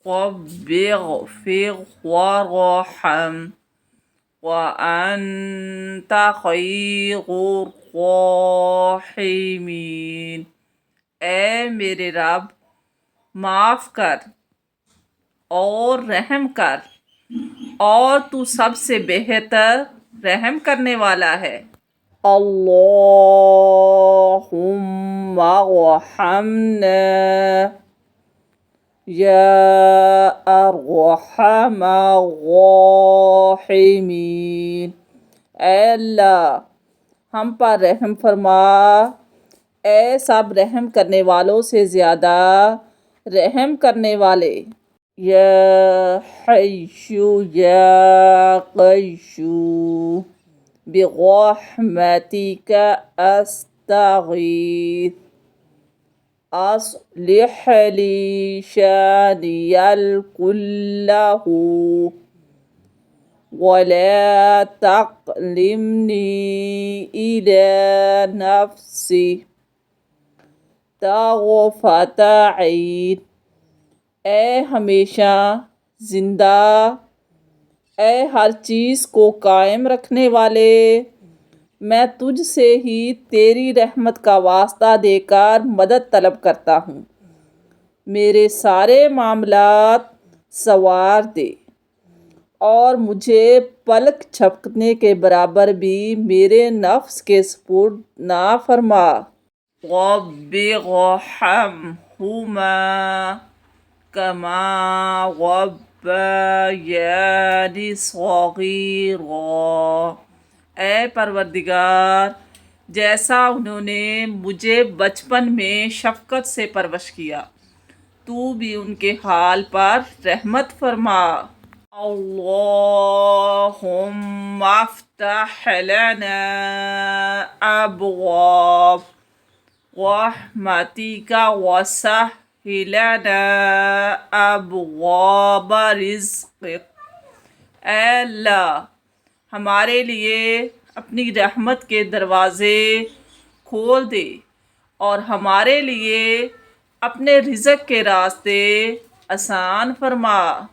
رب اغفر وارحم وأنت خیر الراحمین۔ اے میرے رب، معاف کر اور رحم کر، اور تو سب سے بہتر رحم کرنے والا ہے۔ اللہم ارحمنا یا ارحم الراحمین۔ اے اللہ، ہم پر رحم فرما، اے سب رحم کرنے والوں سے زیادہ رحم کرنے والے۔ یا حی یا قیوم برحمتک استغیث اصلح لی شأنی کلہ ولا تکلنی الی نفسی طرفۃ عین۔ اے ہمیشہ زندہ، اے ہر چیز کو قائم رکھنے والے، میں تجھ سے ہی تیری رحمت کا واسطہ دے کر مدد طلب کرتا ہوں۔ میرے سارے معاملات سنوار دے، اور مجھے پلک جھپکنے کے برابر بھی میرے نفس کے سپرد نہ فرما۔ رب ارحمہما کما ربیانی صغیرا۔ اے پروردگار، جیسا انہوں نے مجھے بچپن میں شفقت سے پرورش کیا، تو بھی ان کے حال پر رحمت فرما۔ اللہم افتح لنا ابواب رحمتک وسہل لنا ابواب رزقک۔ اے اللہ، ہمارے لیے اپنی رحمت کے دروازے کھول دے، اور ہمارے لیے اپنے رزق کے راستے آسان فرما۔